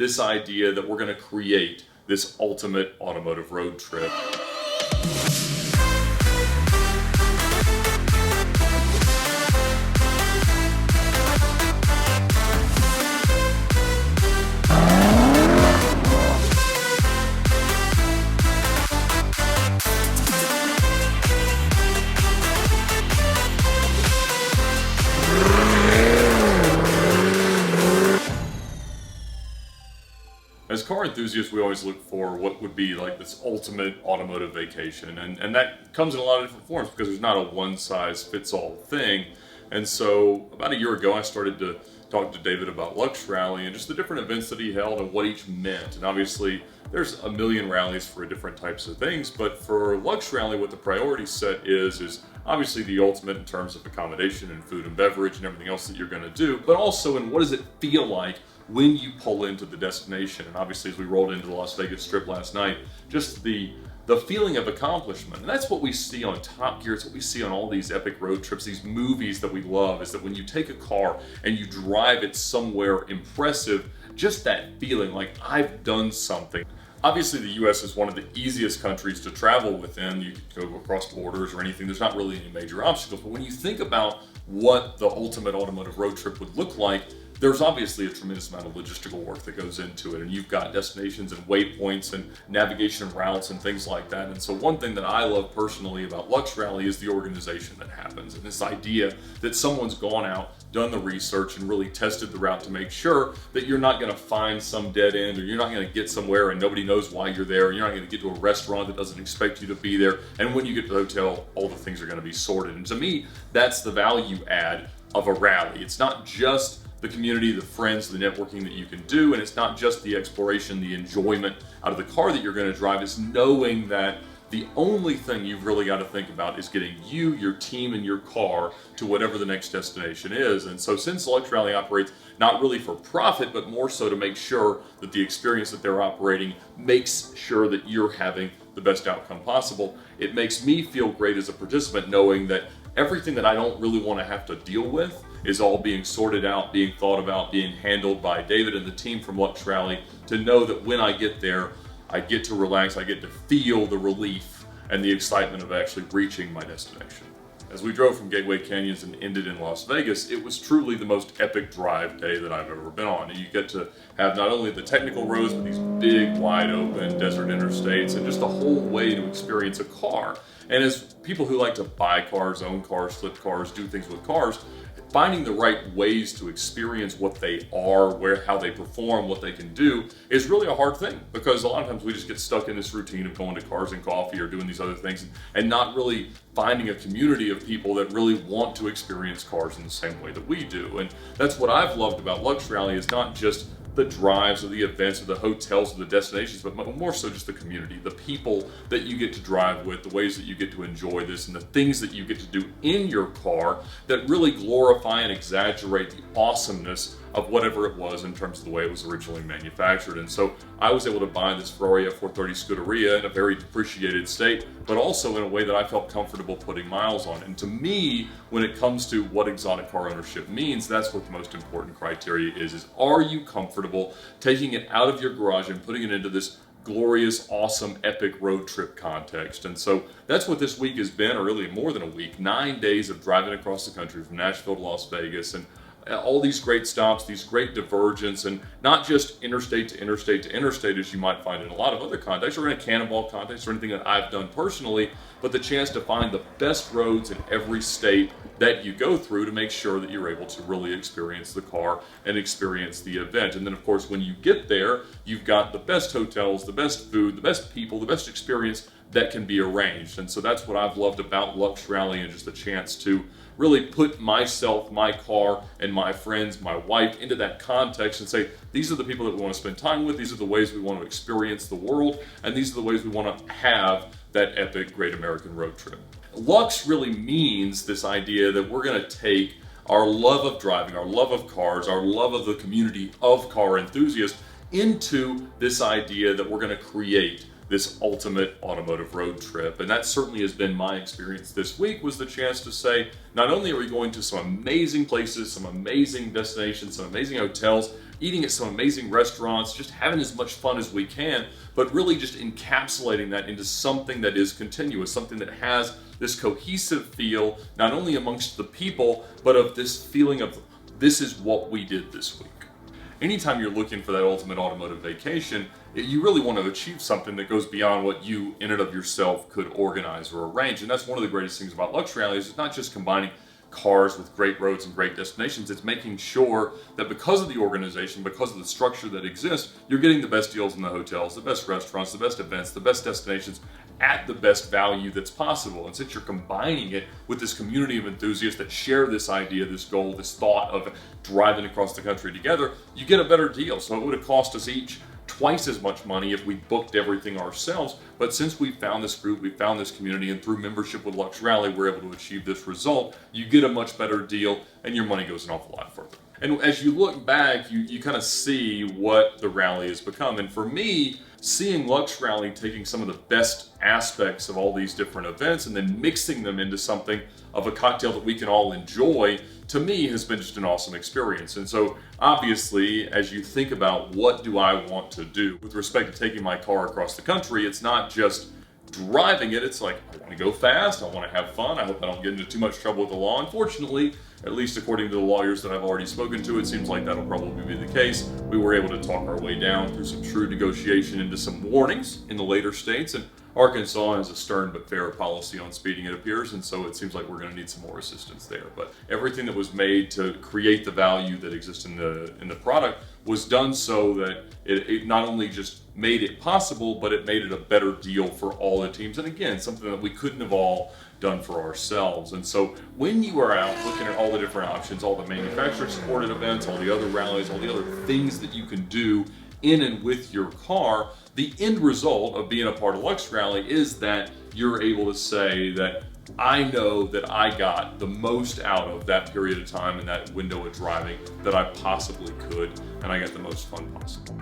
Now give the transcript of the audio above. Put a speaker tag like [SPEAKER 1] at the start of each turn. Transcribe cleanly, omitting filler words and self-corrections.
[SPEAKER 1] this idea that we're going to create this ultimate automotive road trip. As car enthusiasts, we always look for what would be like this ultimate automotive vacation. And that comes in a lot of different forms because there's not a one-size-fits-all thing. And so about a year ago, I started to talk to David about Lux Rally and just the different events that he held and what each meant. And obviously, there's a million rallies for different types of things. But for Lux Rally, what the priority set is obviously the ultimate in terms of accommodation and food and beverage and everything else that you're going to do. But also in what does it feel like when you pull into the destination. And obviously as we rolled into the Las Vegas Strip last night, just the feeling of accomplishment. And that's what we see on Top Gear. It's what we see on all these epic road trips, these movies that we love, is that when you take a car and you drive it somewhere impressive, just that feeling like I've done something. Obviously the US is one of the easiest countries to travel within. You could go across borders or anything. There's not really any major obstacles. But when you think about what the ultimate automotive road trip would look like, there's obviously a tremendous amount of logistical work that goes into it, and you've got destinations and waypoints and navigation routes and things like that. And so one thing that I love personally about Lux Rally is the organization that happens, and this idea that someone's gone out, done the research, and really tested the route to make sure that you're not going to find some dead end, or you're not going to get somewhere and nobody knows why you're there, and you're not going to get to a restaurant that doesn't expect you to be there, and when you get to the hotel, all the things are going to be sorted. And to me, that's the value add of a rally. It's not just the community, the friends, the networking that you can do, and it's not just the exploration, the enjoyment out of the car that you're going to drive. It's knowing that the only thing you've really got to think about is getting you, your team, and your car to whatever the next destination is. And so since Lux Rally operates not really for profit, but more so to make sure that the experience that they're operating makes sure that you're having the best outcome possible, it makes me feel great as a participant knowing that everything that I don't really want to have to deal with is all being sorted out, being thought about, being handled by David and the team from Lux Rally, to know that when I get there, I get to relax, I get to feel the relief and the excitement of actually reaching my destination. As we drove from Gateway Canyons and ended in Las Vegas, it was truly the most epic drive day that I've ever been on. And you get to have not only the technical roads, but these big, wide open desert interstates, and just a whole way to experience a car. And as people who like to buy cars, own cars, flip cars, do things with cars, finding the right ways to experience what they are, how they perform, what they can do is really a hard thing, because a lot of times we just get stuck in this routine of going to Cars and Coffee or doing these other things and not really finding a community of people that really want to experience cars in the same way that we do. And that's what I've loved about Lux Rally, is not just the drives or the events or the hotels or the destinations, but more so just the community, the people that you get to drive with, the ways that you get to enjoy this, and the things that you get to do in your car that really glorify and exaggerate the awesomeness of whatever it was in terms of the way it was originally manufactured. And so I was able to buy this Ferrari F430 Scuderia in a very depreciated state, but also in a way that I felt comfortable putting miles on. And to me, when it comes to what exotic car ownership means, that's what the most important criteria is are you comfortable taking it out of your garage and putting it into this glorious, awesome, epic road trip context? And so that's what this week has been, or really more than a week, 9 days of driving across the country from Nashville to Las Vegas, and all these great stops, these great divergence, and not just interstate to interstate to interstate as you might find in a lot of other contexts, or in a cannonball context, or anything that I've done personally, but the chance to find the best roads in every state that you go through to make sure that you're able to really experience the car and experience the event. And then of course, when you get there, you've got the best hotels, the best food, the best people, the best experience that can be arranged. And so that's what I've loved about Lux Rally, and just the chance to really put myself, my car, and my friends, my wife into that context and say, these are the people that we want to spend time with, these are the ways we want to experience the world, and these are the ways we want to have that epic Great American Road Trip. Lux really means this idea that we're going to take our love of driving, our love of cars, our love of the community of car enthusiasts into this idea that we're going to create this ultimate automotive road trip. And that certainly has been my experience this week, was the chance to say, not only are we going to some amazing places, some amazing destinations, some amazing hotels, eating at some amazing restaurants, just having as much fun as we can, but really just encapsulating that into something that is continuous, something that has this cohesive feel, not only amongst the people, but of this feeling of this is what we did this week. Anytime you're looking for that ultimate automotive vacation, you really want to achieve something that goes beyond what you in and of yourself could organize or arrange. And that's one of the greatest things about Lux Rally is it's not just combining cars with great roads and great destinations. It's making sure that because of the organization, because of the structure that exists, you're getting the best deals in the hotels, the best restaurants, the best events, the best destinations at the best value that's possible. And since you're combining it with this community of enthusiasts that share this idea, this goal, this thought of driving across the country together, you get a better deal. So it would have cost us each twice as much money if we booked everything ourselves. But since we found this group, we found this community, and through membership with Lux Rally, we're able to achieve this result. You get a much better deal, and your money goes an awful lot further. And as you look back, you kind of see what the rally has become. And for me, seeing Lux Rally taking some of the best aspects of all these different events and then mixing them into something of a cocktail that we can all enjoy, to me has been just an awesome experience. And so obviously, as you think about what do I want to do with respect to taking my car across the country, it's not just driving it, it's like, I want to go fast, I want to have fun, I hope I don't get into too much trouble with the law. Unfortunately, at least according to the lawyers that I've already spoken to, it seems like that'll probably be the case. We were able to talk our way down through some shrewd negotiation into some warnings in the later states, and Arkansas has a stern but fair policy on speeding, it appears, and so it seems like we're going to need some more assistance there. But everything that was made to create the value that exists in the product was done so that it not only just made it possible, but it made it a better deal for all the teams. And again, something that we couldn't have all done for ourselves. And so when you are out looking at all the different options, all the manufacturer supported events, all the other rallies, all the other things that you can do in and with your car, the end result of being a part of Lux Rally is that you're able to say that I know that I got the most out of that period of time and that window of driving that I possibly could, and I got the most fun possible.